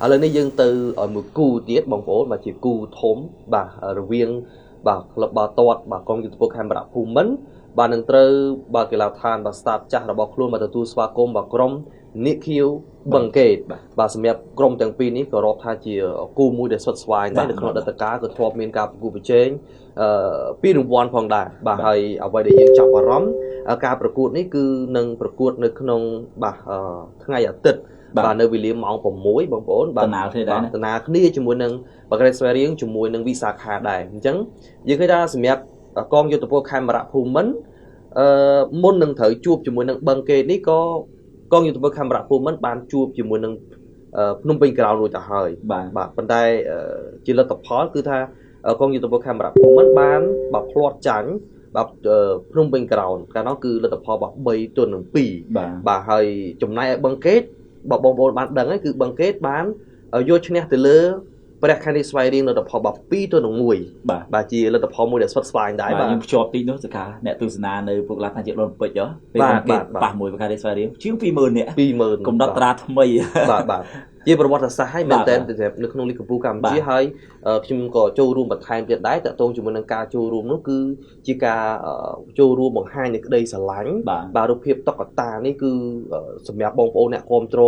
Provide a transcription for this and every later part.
ឥឡូវនេះយើងទៅមួយគូទៀតបងប្អូនបាទជាគូធំបាទរវាងបាទក្លឹបបាល់ទាត់បាទកងយុទ្ធពលខេមរៈភូមិន្ទបាទនឹងត្រូវបាទកីឡាដ្ឋានបាទ staff ចាស់របស់ខ្លួនបាទទទួលស្វាគមន៍បាទក្រុមនិខៀវបឹងកេតបាទសម្រាប់ក្រុមទាំងពីរនេះក៏រាប់ថាជាគូមួយដែលស្វិតស្វាញដែរនៅក្នុងអតីតកាលក៏ធ្លាប់មានការប្រកួតប្រជែងពីរង្វាន់ផងដែរបាទហើយអ្វីដែលយើងចាប់អារម្មណ៍ការប្រកួតនេះគឺនឹងប្រកួតនៅក្នុងបាទថ្ងៃអាទិត្យបាទនៅវេលាម៉ោង6បងប្អូនបាទដំណើរគ្នាជាមួយនឹងបាក់ក្រេស្វែរៀងជាមួយនឹងវិសាខាដែរអញ្ចឹងយើងឃើញថាសម្រាប់កងយុទ្ធពលខេមរៈភូមិន្ទមុននឹងត្រូវជួបជាមួយនឹងបឹងកេតនេះក៏កងយុទ្ធពលខេមរៈភូមិន្ទបានជួបជាមួយនឹងភ្នំពេញក្រោនរួចទៅហើយបាទប៉ុន្តែជាលទ្ធផលគឺថាកងយុទ្ធពលខេមរៈភូមិន្ទបានបាទផ្លាត់ចាញ់បាទភ្នំពេញក្រោនកាលនោះគឺលទ្ធផលបាទ3-2បាទហើយចំណែកឯបឹងកេតបងប្អូនបានដឹងហើយគឺបឹងកេតបានយកឈ្នះទៅលើព្រះខេនីស្វ័យរៀងលទ្ធផលបាទ2-1បាទជាលទ្ធផលមួយដែលស្វិតស្វាញដែរបាទខ្ញុំភ្ជាប់ទីនោះសកាអ្នកទស្សនានៅពុកឡាថាជាតិលន់ពេជ្រពេលបឹងកេតប៉ះមួយព្រះខេនីស្វ័យរៀងជាង 20000 នាក់កំណត់ត្រាថ្មីបាទជាប្រវត្តិសាស្ត្រហើយមែនតើនៅក្នុងលីកកម្ពុជាកម្ពុជាហើយខ្ញុំក៏ចូលរួមបន្ថែមទៀតដែរតើតោងជាមួយនឹងការចូលរួមនោះគឺជាការចូលរួមបង្ហាញនៃក្តីស្រឡាញ់បាទរូបភាពតុក្កតានេះគឺសម្រាប់បងប្អូនអ្នកគាំទ្រ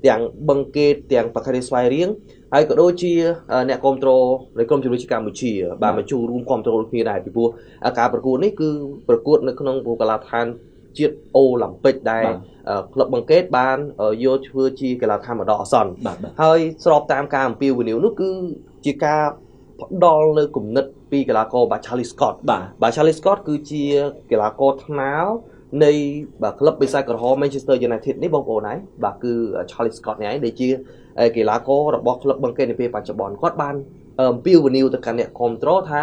ទាំងបឹងកេតទាំងប្រខេនីស្វ័យរៀងហើយក៏ដូចជាអ្នកគាំទ្រនៃក្រុមជំនួយកម្ពុជាបាទមកចូលរួមគាំទ្រគ្នាដែរពីព្រោះការប្រកួតនេះគឺប្រកួតនៅក្នុងកីឡាដ្ឋានជាតិអូឡ িম্প ពិកដែលក្លឹបបឹងកេតបានយកធ្វើជាកីឡាដ្ឋានម្ដងអាសន្នហើយស្របតាមការអំពាវនាវនោះគឺជាការផ្ដល់នៅគំនិតពីកីឡាករបាទ Charlie Scott បាទ Charlie Scott គឺជាកីឡាករថ្នាលនៃបាទក្លឹបបិសាចក្រហម Manchester United នេះបងប្អូនហើយបាទគឺ Charlie Scott នេះឯងដែលជាកីឡាកររបស់ក្លឹបបឹងកេតនាពេលបច្ចុប្បន្នគាត់បានអំពាវនាវទៅកាន់អ្នកគាំទ្រថា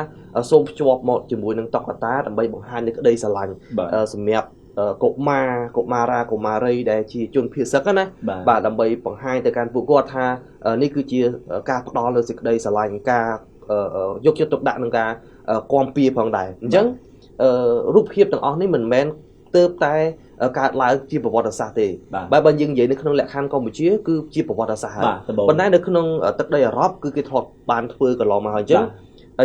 សូមភ្ជាប់មកជាមួយនឹងតុក្កតាដើម្បីបង្ហាញនូវក្តីស្រឡាញ់សម្រាប់កុមារកុមារាកុមារីដែលជាជនភៀសសឹកណាបាទដើម្បីបង្ហាញទៅកាន់ពួកគាត់ថានេះគឺជាការផ្ដល់នូវសេចក្តីស្រឡាញ់ការយកចិត្តទុកដាក់នឹងការគាំពៀផងដែរអញ្ចឹងរូបភាពទាំងអស់នេះមិនមែនទៅតែកើតឡើងជាប្រវត្តិសាស្ត្រទេបើយើងនិយាយនៅក្នុងលក្ខខណ្ឌកម្ពុជាគឺជាប្រវត្តិសាស្ត្រហើយប៉ុន្តែនៅក្នុងទឹកដីអឺរ៉ុបគឺគេធ្លាប់បានធ្វើកន្លងមកហើយអញ្ចឹង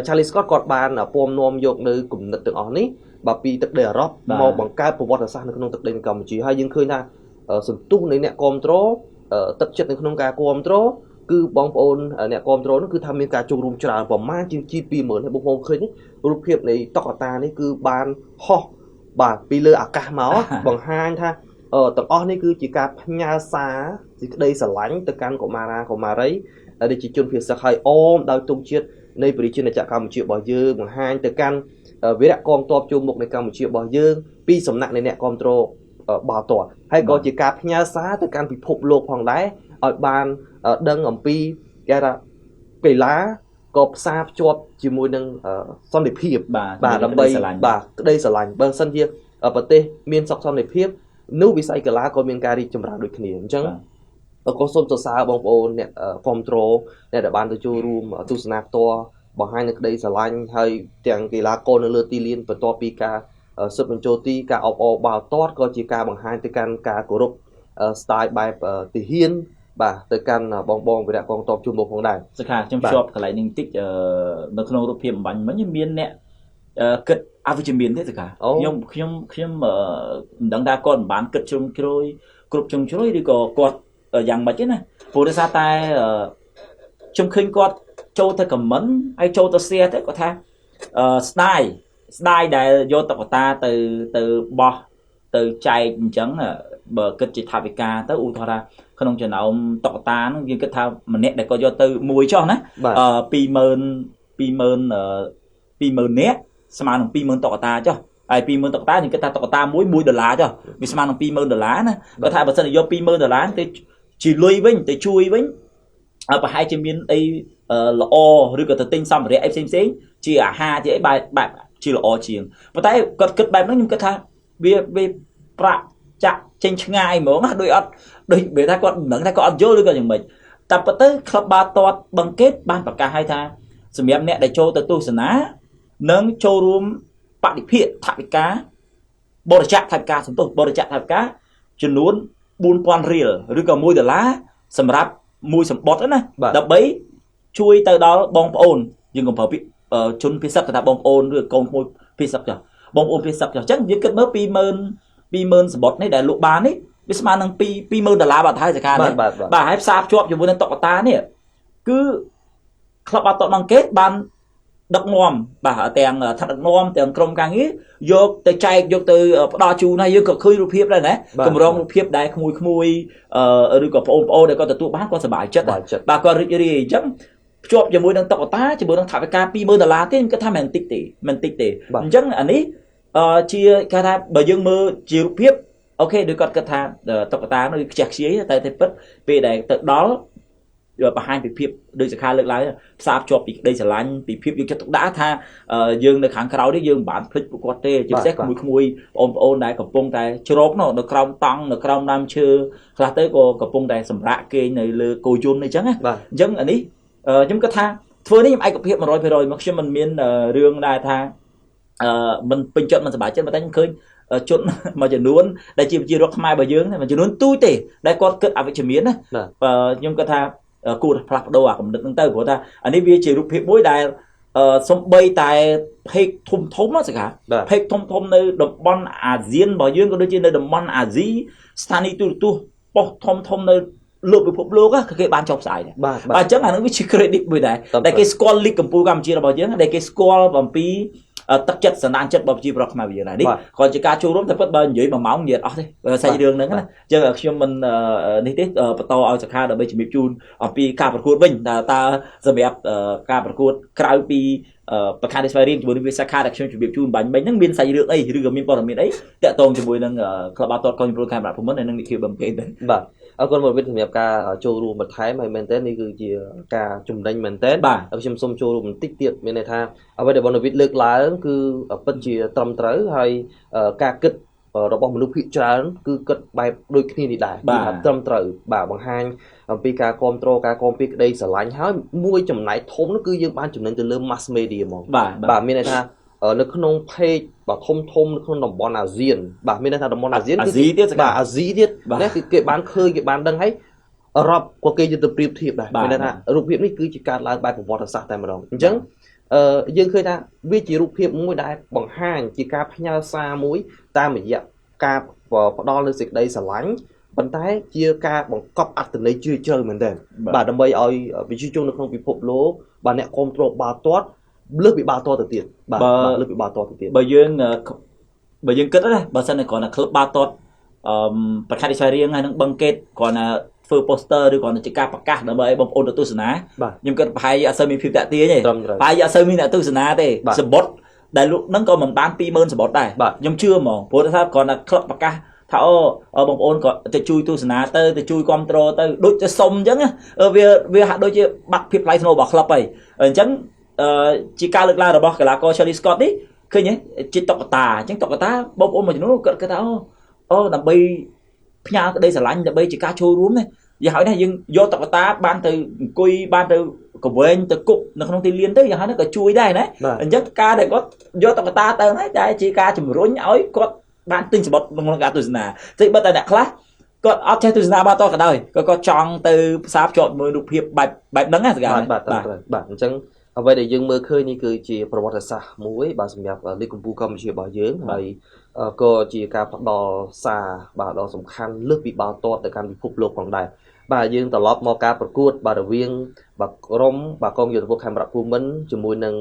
Charlie Scott គាត់បានពំនាំយកនៅគំនិតទាំងអស់នេះបាទពីទឹកដីអឺរ៉ុបមកបង្កើតប្រវត្តិសាស្ត្រនៅក្នុងទឹកដីកម្ពុជាហើយយើងឃើញថាសន្ទុះនៃអ្នកគាំទ្រទឹកចិត្តនៅក្នុងការគាំទ្រគឺបងប្អូនអ្នកគាំទ្រនោះគឺថាមានការចូលរួមច្រើនប្រមាណជាង20000ហើយបងប្អូនឃើញរូបភាពនៃតុក្កតានេះគឺបានហោះបាទពីលើអាកាសមកបង្ហាញថាទាំងអស់នេះគឺជាការផ្ញើសារសេចក្តីស្រឡាញ់ទៅកាន់កុមារាកុមារីដែលជាជនភៀសសឹកហើយអមដោយទង់ជាតិនៃប្រជាណាចក្រកម្ពុជារបស់យើងបង្ហាញទៅកាន់វីរៈកងទ័ពជួរមុខនៃកម្ពុជារបស់យើងពីសំណាក់នៃអ្នកគាំទ្របាល់ទាត់ហើយក៏ជាការផ្ញើសារទៅកាន់ពិភពលោកផងដែរឲ្យបានដឹងអំពីគេថាកីឡាក៏ផ្សារភ្ជាប់ជាមួយនឹងសន្តិភាពបាទដើម្បីបាទក្តីស្រឡាញ់បើសិនជាប្រទេសមានសុខសន្តិភាពនោះវិស័យកីឡាក៏មានការរីកចម្រើនដូចគ្នាអញ្ចឹងក៏សូមសរសើរបងប្អូនអ្នកគាំទ្រអ្នកដែលបានទៅចូលរួមទស្សនាផ្ទាល់បង្ហាញនូវក្តីស្រឡាញ់ហើយទាំងកីឡាករនៅលើទីលានបន្ទាប់ពីការស៊ើបបញ្ចូលទីការអបអរបាល់ទាត់ក៏ជាការបង្ហាញទៅកាន់ការគោរពស្ទាយបែបទាហានបាទទៅកាន់បងវីរៈកងទ័ពជួរមុខផងដែរសខាខ្ញុំភ្ជាប់កន្លែងនេះបន្តិចនៅក្នុងរូបភាពអំបញ្ញមិញមានអ្នកគិតអវិជ្ជមានទេសខាខ្ញុំមិនដឹងថាគាត់មិនបានគិតជ្រុំជ្រោយគ្រប់ជ្រុងជ្រោយឬក៏គាត់យ៉ាងម៉េចទេណាព្រោះដោយសារតែខ្ញុំឃើញគាត់ចូលទៅខមមិនហើយចូលទៅ share ទៅគាត់ថាស្ដាយដែលយកតុក្កតាទៅបោះទៅចែកអញ្ចឹងបើគិតជាថវិកាទៅឧទាហរណ៍ថាក្នុងចំណោមតុក្កតាហ្នឹងយើងគិតថាម្នាក់ដែលគាត់យកទៅមួយចុះណា20000នាក់ស្មើនឹង20000តុក្កតាចុះហើយ20000តុក្កតាយើងគិតថាតុក្កតាមួយ$1ចុះវាស្មើនឹង$20000ណាគាត់ថាបើសិនយក$20000ទៅជាលុយវិញទៅជួយវិញប្រហែលជាមានអីល្អឬក៏ទៅទិញសម្ភារៈអីផ្សេងជាអាហារជាអីបែបជាល្អជាងប៉ុន្តែគាត់គិតបែបហ្នឹងខ្ញុំគិតថាវាប្រាក់ចាក់ចេញឆ្ងាយហ្មងណាដូចអត់ដូចវាថាគាត់មិនដឹងថាគាត់អត់យល់ឬក៏យ៉ាងម៉េចតែប៉ុន្តែក្លឹបបាល់ទាត់បឹងកេតបានប្រកាសឲ្យថាសម្រាប់អ្នកដែលចូលទៅទស្សនានិងចូលរួមបដិភាគថវិកាបរិច្ចាគថវិកាចំនួន$4000 ឬក៏$1សម្រាប់ មួយសម្បត្តិណាដើម្បីជួយទៅដល់បងប្អូនយើងកុំប្រើពាក្យជនភាសាថាបងប្អូនឬកូនក្មួយភាសាចាបងប្អូនភាសាចាអញ្ចឹងយើងគិតមើល20000សម្បត្តិនេះដែលលក់បាននេះវាស្មើនឹង$20000បាទហើយសកានេះបាទហើយផ្សារភ្ជាប់ជាមួយនឹងតុក្កតានេះគឺក្លឹបបាល់ទាត់បឹងកេតបានដឹកនាំបាទទាំងថ្នាក់ដឹកនាំទាំងក្រុមការងារយកទៅចែកយកទៅផ្ដល់ជូនហើយយើងក៏ឃើញរូបភាពដែរណាកម្រងរូបភាពដែលក្មួយឬក៏បងប្អូនដែលគាត់ទទួលបានគាត់សប្បាយចិត្តបាទគាត់រីករាយអញ្ចឹងភ្ជាប់ជាមួយនឹងតុក្កតាជាមួយនឹងថវិកា$20000ទេខ្ញុំគិតថាមិនតិចទេអញ្ចឹងអានេះជាគេថាបើយើងមើលជារូបភាពអូខេដូចគាត់គិតថាតុក្កតានោះខ្ជះខ្ជាយតែពិតពេលដែលទៅដល់បង្ហាញពីភាពដូចសខាលើកឡើងផ្សារភ្ជាប់ពីក្តីស្រឡាញ់ពីភាពយកចិត្តទុកដាក់ថាយើងនៅខាងក្រៅនេះយើងមិនបានភ្លេចពួកគាត់ទេជាពិសេសក្មួយបងប្អូនដែលកំពុងតែជ្រកនៅក្រោមតង់នៅក្រោមដើមឈើខ្លះទៅក៏កំពុងតែសម្រាកគេងនៅលើគោយន្តអីចឹងណាអញ្ចឹងអានេះខ្ញុំគិតថាធ្វើនេះខ្ញុំឯកភាព100%មកខ្ញុំមិនមានរឿងដែរថាមិនពេញចិត្តមិនសប្បាយចិត្តតែខ្ញុំឃើញជនមួយចំនួនដែលជាប្រជារដ្ឋខ្មែររបស់យើងមួយចំនួនទូចទេដែលគាត់គិតអវិជ្ជមានណាខ្ញុំគិតថាគួរផ្លាស់ប្ដូរអាគំនិតហ្នឹងទៅព្រោះថាអានេះវាជារូបភាពមួយដែលសំបីតែភេកធំណាសកាភេកធំនៅតំបន់អាស៊ានរបស់យើងក៏ដូចជានៅតំបន់អាស៊ីស្ថានីយទូរទស្សន៍ប៉ុស្តិ៍ធំនៅលើពិភពលោកគេបានចុះផ្សាយដែរបាទអញ្ចឹងអានឹងវាជា credit មួយដែរដែលគេស្គាល់លីកកម្ពុជាកម្ពុជារបស់យើងដែលគេស្គាល់អំពីទឹកចិត្តសន្តានចិត្តរបស់ប្រជាពលរដ្ឋខ្មែរយើងដែរនេះគាត់ជាការចូលរួមតែពិតបើនិយាយ1ម៉ោងនិយាយអស់ទេសាច់រឿងហ្នឹងណាអញ្ចឹងខ្ញុំមិននេះទេបន្តឲ្យសខាដើម្បីជំរាបជូនអំពីការប្រកួតវិញតើសម្រាប់ការប្រកួតក្រៅពីប្រខានស្វ័យរៀងជាមួយនឹងវិសាខាដែលខ្ញុំជម្រាបជូនបាញ់មិញហ្នឹងមានសាច់រឿងអីឬក៏មានព័ត៌មានអីតាក់ទងជាមួយនឹងក្លឹបបាល់ទាត់កោះជំរំខេមរៈភូមិន្ទហើយនឹងនិគីបឹងកេតដែរបាទអរគុណមកវិទ្យាសម្រាប់ការចូលរួមបន្ថែមហើយមែនតើនេះគឺជាការចំណេញមែនតើខ្ញុំសូមចូលរួមបន្តិចទៀតមានន័យថាអ្វីដែលបងវិទ្យាលើកឡើងគឺពិតជាត្រឹមត្រូវហើយការគិតរបស់មនុស្សភាគច្រើនគឺគិតបែបដូចគ្នានេះដែរគឺត្រឹមត្រូវបាទបង្ហាញអំពីការគ្រប់គ្រងការគាំពារក្តីស្រឡាញ់ហើយមួយចំណែកធំនោះគឺយើងបានចំណេញទៅលើ mass media ហ្មងបាទមានន័យថានៅក្នុង page បាទធំនៅក្នុងតំបន់អាស៊ានបាទមានន័យថាតំបន់អាស៊ានអាស៊ីទៀតបាទអាស៊ីទៀតណាគឺគេបានឃើញគេបានដឹងហើយអឺរ៉ុបក៏គេយកទៅប្រៀបធៀបដែរមានន័យថារូបភាពនេះគឺជាការឡើងបែបប្រវត្តិសាស្ត្រតែម្ដងអញ្ចឹងយើងឃើញថាវាជារូបភាពមួយដែលបង្ហាញជាការផ្ញើសារមួយតាមរយៈការផ្ដល់នូវសេចក្តីស្រឡាញ់ប៉ុន្តែជាការបង្កប់អត្ថន័យជ្រាលជ្រៅមែនទែនបាទដើម្បីឲ្យប្រជាជននៅក្នុងពិភពលោកបាទអ្នកគ្រប់គ្រងបាល់ទាត់លើសពីបាល់ទាត់ទៅទៀតបាទលើសពីបាល់ទាត់ទៅទៀតបើយើងគិតណាបើសិនតែគ្រាន់តែក្លឹបបាល់ទាត់ប្រខានស្វ័យរៀងហើយនឹងបឹងកេតគ្រាន់តែធ្វើ poster ឬគ្រាន់តែជាការប្រកាសដើម្បីឲ្យបងប្អូនទៅទស្សនាខ្ញុំគិតប្រហែលអត់សូវមានភាពតាក់ទាញទេប្រហែលអត់សូវមានអ្នកទស្សនាទេសម្បត្តិដែលលោកហ្នឹងក៏មិនបាន20000សម្បត្តិដែរខ្ញុំជឿហ្មងព្រោះថាគ្រាន់តែក្លឹបប្រកាសថាបងប្អូនក៏ទៅជួយទស្សនាទៅជួយគ្រប់គ្រងទៅដូចទៅសុំអញ្ចឹងវាហាក់ដូចជាបាត់ភាពថ្លៃថ្នូររបស់ក្លឹបហើយអញ្ចឹងជាការលើកឡើងរបស់កីឡាករ Charlie Scott នេះឃើញជាតុក្កតាអញ្ចឹងតុក្កតាបងប្អូនមួយចំនួនគាត់ថាដើម្បីផ្ញើក្តីស្រឡាញ់ដើម្បីជាការចូលរួមនេះយ៉ាងហើយណាយើងយកតុក្កតាបានទៅអង្គុយបានទៅកវែងទៅគប់នៅក្នុងទីលានទៅយ៉ាងហើយណាក៏ជួយដែរណាអញ្ចឹងការដែលគាត់យកតុក្កតាទៅហ្នឹងតែជាការជំរុញឲ្យគាត់បានទិញសម្បត្តិក្នុងការទស្សនាតែបើតែអ្នកខ្លះគាត់អត់ចេះទស្សនាបាល់ទាត់ក៏ដោយគាត់ចង់ទៅផ្សារភ្ជាប់មួយរូបភាពបែបហ្នឹងណាសកាបាទអញ្ចឹងអ្វីដែលយើងមើលឃើញនេះគឺជាប្រវត្តិសាស្ត្រមួយបាទសម្រាប់លីកកម្ពុជាកម្ពុជារបស់យើងហើយក៏ជាការផ្ដល់សារបាទដ៏សំខាន់លើសពីបាល់ទាត់ទៅកាន់ពិភពលោកផងដែរបាទយើងត្រឡប់មកការប្រកួតបាទរវាងបាទក្រុមបាទកងយោធពលខេមរៈភូមិន្ទជាមួយនឹង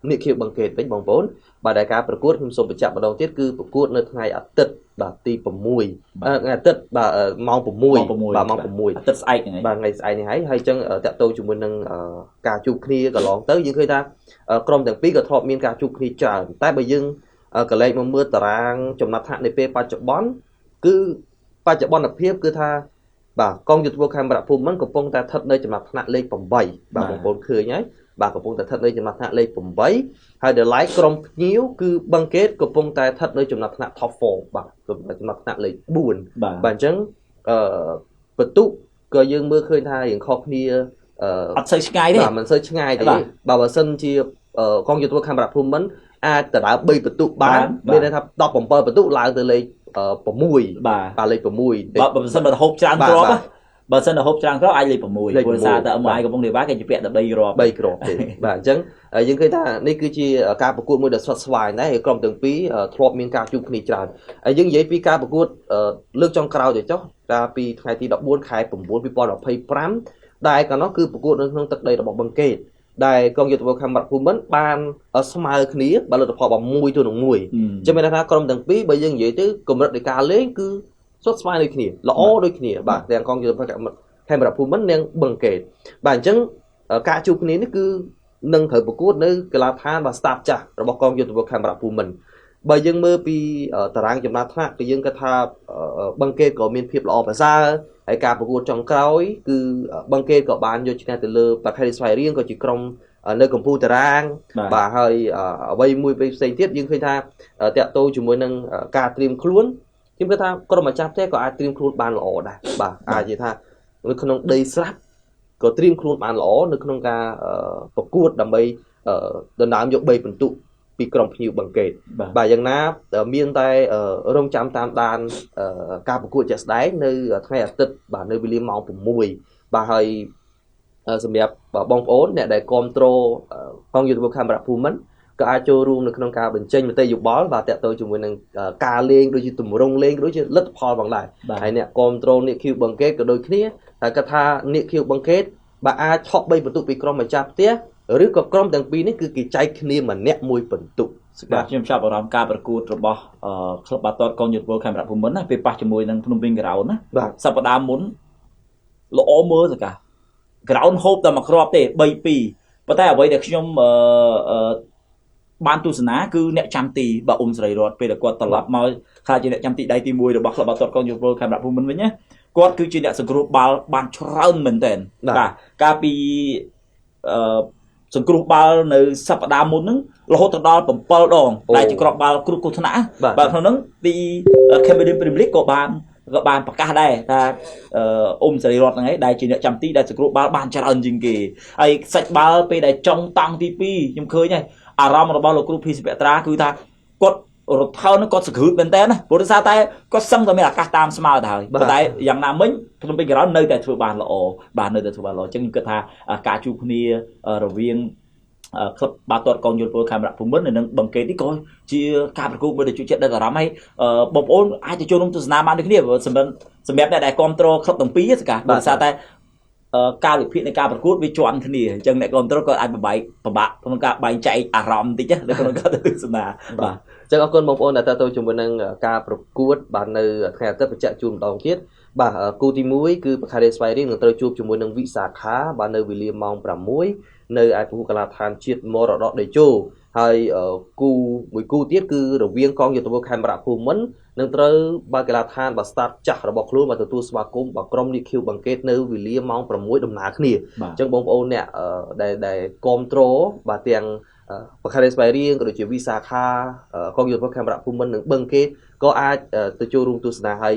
និគីបឹងកេតវិញបងប្អូនបាទដែលការប្រកួតខ្ញុំសូមបញ្ជាក់ម្ដងទៀតគឺប្រកួតនៅថ្ងៃអាទិត្យបាទទី6ថ្ងៃអាទិត្យបាទម៉ោង6បាទម៉ោង6អាទិត្យស្អែកហ្នឹងបាទថ្ងៃស្អែកនេះហើយអញ្ចឹងតាក់ទងជាមួយនឹងការជួបគ្នាកន្លងទៅយើងឃើញថាក្រុមទាំងពីរក៏ធ្លាប់មានការជួបគ្នាច្រើនតែបើយើងកលែងមកមើលតារាងចំណាត់ថ្នាក់នៃពេលបច្ចុប្បន្នគឺបច្ចុប្បន្នភាពគឺថាបាទកងយោធពលខេមរៈភូមិន្ទកំពុងតែស្ថិតនៅចំណាត់ថ្នាក់លេខ8បាទបងប្អូនឃើញហើយបាទកំពុងតែស្ថិតនៅចំណាត់ថ្នាក់លេខ8ហើយដល់ឡែកក្រុមភ្ញៀវគឺបឹងកេតកំពុងតែស្ថិតនៅចំណាត់ថ្នាក់ top 4បាទចំណាត់ថ្នាក់លេខ4បាទអញ្ចឹងបន្ទុកក៏យើងមើលឃើញថារៀងខុសគ្នាអត់សូវឆ្ងាយទេបាទមិនសូវឆ្ងាយទេបើសិនជាកងយោធពលខេមរៈភូមិន្ទអាចទៅដល់3បន្ទុកបានមានន័យថា17បន្ទុកឡើងទៅលេខ6បាទលេខ6បើមិនសិនបើហូបច្រើនគ្រាប់ បើសិនតែហូបច្រើនក្រោយអាចលេខ6ព្រោះសារតែមួយកំពុងនេះបាទគេជពាក់តែ3គ្រាប់ទេបាទអញ្ចឹងយើងឃើញថានេះគឺជាការប្រកួតមួយដែលស្វិតស្វាញដែរក្រុមទាំងពីរធ្លាប់មានការជួបគ្នាច្រើនហើយយើងនិយាយពីការប្រកួតលើកចុងក្រោយទៅចុះកាលពីថ្ងៃទី14ខែ9 2025ដែលកាលនោះគឺប្រកួតនៅក្នុងទឹកដីរបស់បឹងកេតដែលកងយោធពលខេមរៈភូមិន្ទបានស្មើគ្នាបើលទ្ធផលបាន1-1អញ្ចឹងមានន័យថាក្រុមទាំងពីរបើយើងនិយាយទៅកម្រិតនៃការលេងគឺស្វិតស្វាញដូចគ្នាល្អដូចគ្នាបាទទាំងកងយោធពលខេមរៈភូមិន្ទនិងបឹងកេតបាទអញ្ចឹងការជួបគ្នានេះគឺនឹងត្រូវប្រកួតនៅកីឡាដ្ឋានបាទស្តាបចាស់របស់កងយោធពលខេមរៈភូមិន្ទបើយើងមើលពីតារាងចំណាត់ថ្នាក់គឺយើងគិតថាបឹងកេតក៏មានភាពល្អប្រសើរហើយការប្រកួតចុងក្រោយគឺបឹងកេតក៏បានយកឈ្នះទៅលើបាខេរីស្វាយរៀងក៏ជាក្រុមនៅកម្ពុជាតារាងបាទហើយអ្វីមួយផ្សេងទៀតយើងឃើញថាតាក់ទងជាមួយនឹងការត្រៀមខ្លួនខ្ញុំគិតថាក្រុមម្ចាស់ផ្ទះក៏អាចត្រៀមខ្លួនបានល្អដែរបាទអាចនិយាយថានៅក្នុងដីស្រាប់ក៏ត្រៀមខ្លួនបានល្អនៅក្នុងការប្រកួតដើម្បីដណ្ដើមយក3ពិន្ទុពីក្រុមភ្ញៀវបឹងកេតបាទយ៉ាងណាមានតែរងចាំតាមដានការប្រកួតជាក់ស្ដែងនៅថ្ងៃអាទិត្យបាទនៅវេលាម៉ោង6បាទហើយសម្រាប់បងប្អូនអ្នកដែលគ្រប់គ្រងកងយោធពលខេមរៈភូមិន្ទក៏អាចចូលរួមនៅក្នុងការបញ្ចេញមតិយោបល់បាទតាក់ទងជាមួយនឹងការលេងដូចជាទម្រង់លេងដូចជាលទ្ធផលផងដែរហើយអ្នកគ្រប់គ្រងអ្នកឃីវបឹងកេតក៏ដូចគ្នាតែគាត់ថាអ្នកឃីវបឹងកេតបាទអាចឆក់3ពិន្ទុពីក្រុមម្ចាស់ផ្ទះឬក៏ក្រុមទាំងពីរនេះគឺគេចែកគ្នាម្នាក់1ពិន្ទុបាទខ្ញុំចាប់អារម្មណ៍ការប្រកួតរបស់ក្លឹបបាល់ទាត់កងយោធពលខេមរៈភូមិន្ទណាពេលប៉ះជាមួយនឹងភ្នំពេញ Ground ណាសប្តាហ៍មុនល្អមើលសកា Ground ហូបតែមួយគ្រាប់ទេ 3-2 ប៉ុន្តែអ្វីដែលខ្ញុំបានទស្សនាគឺអ្នកចាំទីបាទអ៊ុំសេរីរតពេលដែលគាត់ត្រឡប់មកខ្លាចជាអ្នកចាំទីដៃទី1របស់ក្លឹបបាល់ទាត់កងយោធពលខេមរៈភូមិន្ទវិញណាគាត់គឺជាអ្នកសង្គ្រោះបាល់បានច្រើនមែនទែនបាទកាលពីសង្គ្រោះបាល់នៅសប្តាហ៍មុនហ្នឹងរហូតដល់7ដងដែលជាគ្រាប់បាល់គ្រប់គ្រងថ្នាក់បាទក្នុងហ្នឹងទី Cambodia Premier League ក៏បានប្រកាសដែរថាអ៊ុំសេរីរតហ្នឹងឯងដែលជាអ្នកចាំទីដែលសង្គ្រោះបាល់បានច្រើនជាងគេហើយសាច់បាល់ពេលដែលចុងតង់ទី2ខ្ញុំឃើញហើយអារម្មណ៍របស់លោកគ្រូភីសិភត្រាគឺថាគាត់រត់ថើគាត់សង្គ្រោះមែនតើណាព្រោះថាតែគាត់សឹងតែមានឱកាសតាមស្មើទៅហើយប៉ុន្តែយ៉ាងណាមិញភ្នំពេញ Ground នៅតែធ្វើបានល្អបាទនៅតែធ្វើបានល្អអញ្ចឹងខ្ញុំគិតថាការជួបគ្នារវាងក្លឹបបាល់ទាត់កងយោធពលខេមរៈភូមិន្ទនិងបឹងកេតនេះក៏ជាការប្រកួតមួយដែលជួយចិត្តដល់អារម្មណ៍ហើយបងប្អូនអាចទៅចូលរួមទស្សនាបានដូចគ្នាសម្រាប់អ្នកដែលគ្រប់គ្រងក្លឹបទាំងពីរសកាដោយសារតែការវិភាគនៃការប្រកួតវាជាន់គ្នាអញ្ចឹងអ្នកគ្រប់គ្រងក៏អាចពិបាកក្នុងការបែងចែកអារម្មណ៍បន្តិចនៅក្នុងការទស្សនាបាទអញ្ចឹងអរគុណបងប្អូនដែលតើទៅជាមួយនឹងការប្រកួតបាទនៅថ្ងៃអាទិត្យបញ្ជាក់ជូនម្ដងទៀតបាទគូទី1គឺបខារេស្វាយរៀងនឹងត្រូវជួបជាមួយនឹងវិសាខាបាទនៅវេលាម៉ោង6នៅឯពហុកីឡដ្ឋានជាតិមរតកតេជោហើយគូមួយគូទៀតគឺរវាងកងយោធពលខេមរៈភូមិន្ទនឹងត្រូវបើកីឡដ្ឋានបាទស្តាតចាស់របស់ខ្លួនមកទទួលស្វាគមន៍បាទក្រុមលីឃីវបឹងកេតនៅវេលាម៉ោង6ដំណើរគ្នាអញ្ចឹងបងប្អូនអ្នកដែលគ្រប់គ្រងបាទទាំងបខារេស្វាយរៀងក៏ដូចជាវិសាខាកងយោធពលខេមរៈភូមិន្ទនិងបឹងកេតក៏អាចទៅចូលរួមទស្សនាហើយ